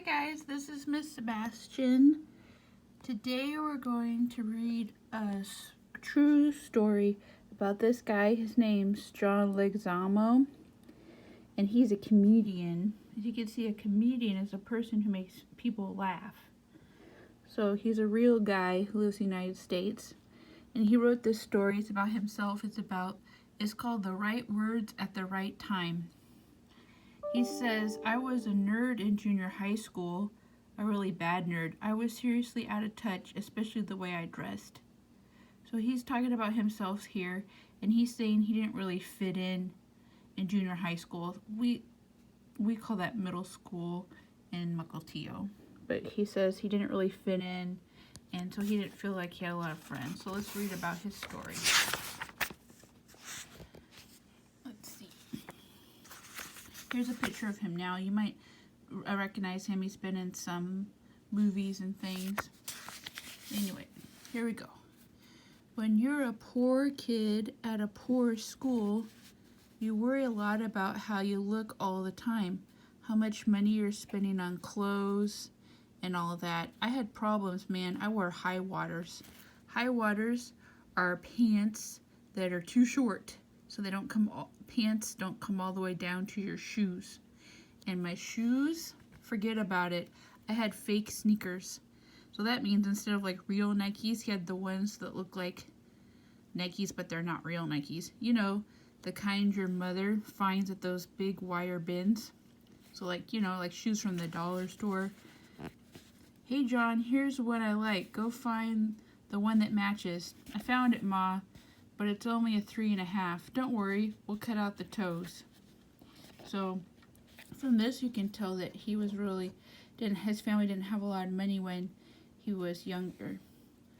Hi guys, this is Miss Sebastian. Today we're going to read a true story about this guy. His name's John Leguizamo, and he's a comedian. As you can see, a comedian is a person who makes people laugh. So he's a real guy who lives in the United States, and he wrote this story. It's about himself. It's called The Right Words at the Right Time. He says, I was a nerd in junior high school, a really bad nerd. I was seriously out of touch, especially the way I dressed. So he's talking about himself here, and he's saying he didn't really fit in junior high school. We call that middle school in Mukilteo. But he says he didn't really fit in, and so he didn't feel like he had a lot of friends. So let's read about his story. Here's a picture of him now. You might recognize him. He's been in some movies and things. Anyway, here we go. When you're a poor kid at a poor school, you worry a lot about how you look all the time, how much money you're spending on clothes and all that. I had problems, man. I wore high waters. High waters are pants that are too short, so they don't come pants don't come all the way down to your shoes. And my shoes, forget about it. I had fake sneakers. So that means instead of like real Nikes, he had the ones that look like Nikes, but they're not real Nikes. You know, the kind your mother finds at those big wire bins. So like, you know, like shoes from the dollar store. Hey John, here's what I like. Go find the one that matches. I found it, Ma, but it's only a 3.5. Don't worry, we'll cut out the toes. So from this you can tell that he was really his family didn't have a lot of money when he was younger.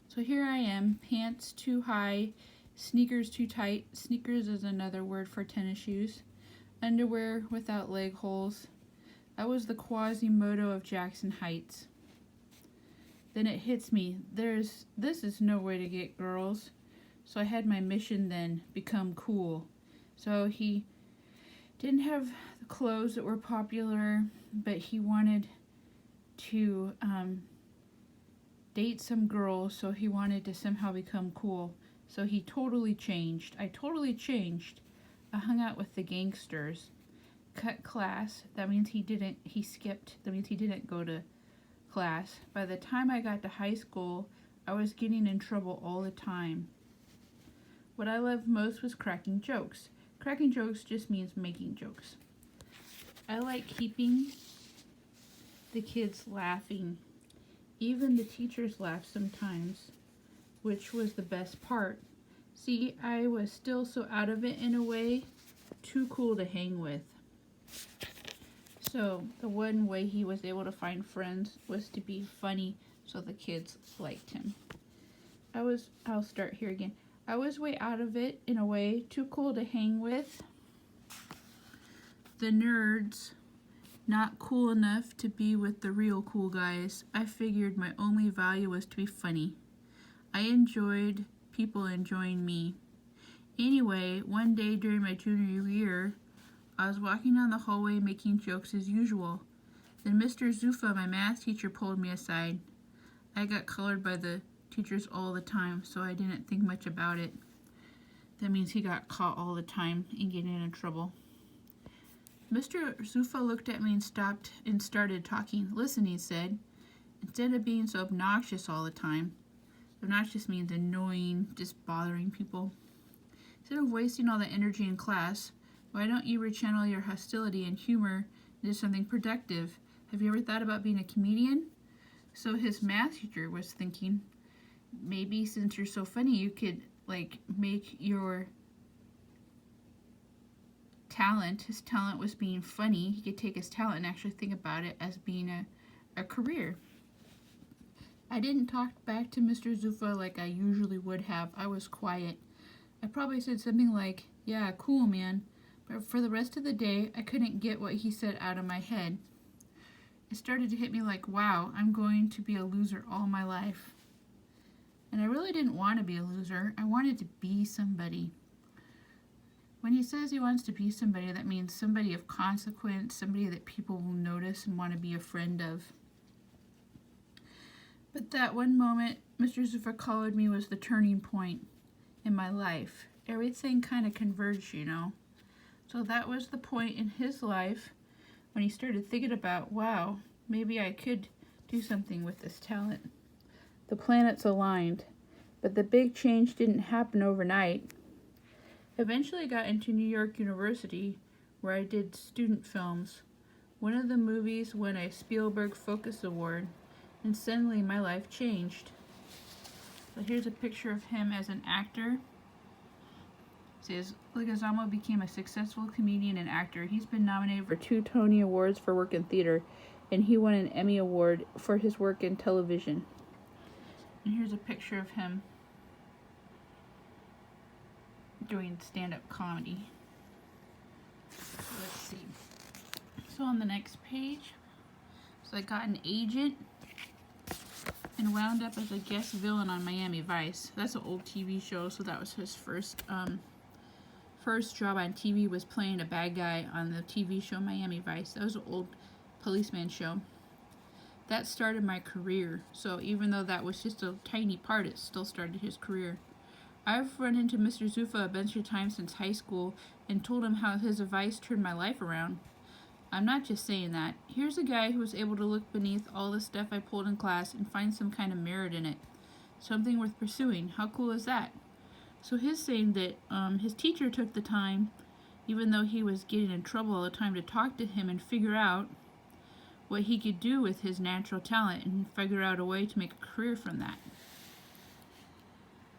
So here I am, pants too high, sneakers too tight. Sneakers is another word for tennis shoes. Underwear without leg holes. I was the Quasimodo of Jackson Heights. Then it hits me, this is no way to get girls. So I had my mission then, become cool. So he didn't have the clothes that were popular, but he wanted to date some girls, so he wanted to somehow become cool. So he totally changed. I totally changed. I hung out with the gangsters. Cut class, that means he skipped, that means he didn't go to class. By the time I got to high school, I was getting in trouble all the time. What I loved most was cracking jokes. Cracking jokes just means making jokes. I like keeping the kids laughing. Even the teachers laughed sometimes, which was the best part. See, I was still so out of it in a way, too cool to hang with. So the one way he was able to find friends was to be funny, so the kids liked him. I'll start here again. I was way out of it in a way, too cool to hang with. The nerds, not cool enough to be with the real cool guys. I figured my only value was to be funny. I enjoyed people enjoying me. Anyway, one day during my junior year, I was walking down the hallway making jokes as usual. Then Mr. Zufa, my math teacher, pulled me aside. I got colored by the teachers all the time, so I didn't think much about it. That means he got caught all the time and getting in trouble. Mr. Zufa looked at me and started talking. Listen, he said, instead of being so obnoxious all the time. Obnoxious means annoying, just bothering people. Instead of wasting all the energy in class, why don't you rechannel your hostility and humor into something productive? Have you ever thought about being a comedian? So his math teacher was thinking, maybe since you're so funny, you could like make your talent, his talent was being funny, he could take his talent and actually think about it as being a career. I didn't talk back to Mr. Zufa like I usually would have. I was quiet. I probably said something like, yeah, cool, man. But for the rest of the day, I couldn't get what he said out of my head. It started to hit me like, wow, I'm going to be a loser all my life. And I really didn't want to be a loser. I wanted to be somebody. When he says he wants to be somebody, that means somebody of consequence, somebody that people will notice and want to be a friend of. But that one moment Mr. Zuffa colored me was the turning point in my life. Everything kind of converged, you know. So that was the point in his life when he started thinking about, wow, maybe I could do something with this talent. The planets aligned, but the big change didn't happen overnight. Eventually I got into New York University, where I did student films. One of the movies won a Spielberg Focus Award, and suddenly my life changed. So here's a picture of him as an actor. It says, Leguizamo became a successful comedian and actor. He's been nominated for 2 Tony Awards for work in theater, and he won an Emmy Award for his work in television. And here's a picture of him doing stand-up comedy. Let's see. So on the next page, so I got an agent and wound up as a guest villain on Miami Vice. That's an old TV show, so that was his first job on TV, was playing a bad guy on the TV show Miami Vice. That was an old policeman show. That started my career, so even though that was just a tiny part, it still started his career. I've run into Mr. Zuffa a bunch of times since high school and told him how his advice turned my life around. I'm not just saying that. Here's a guy who was able to look beneath all the stuff I pulled in class and find some kind of merit in it. Something worth pursuing. How cool is that? So he's saying that his teacher took the time, even though he was getting in trouble all the time, to talk to him and figure out what he could do with his natural talent and figure out a way to make a career from that.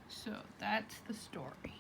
So that's the story.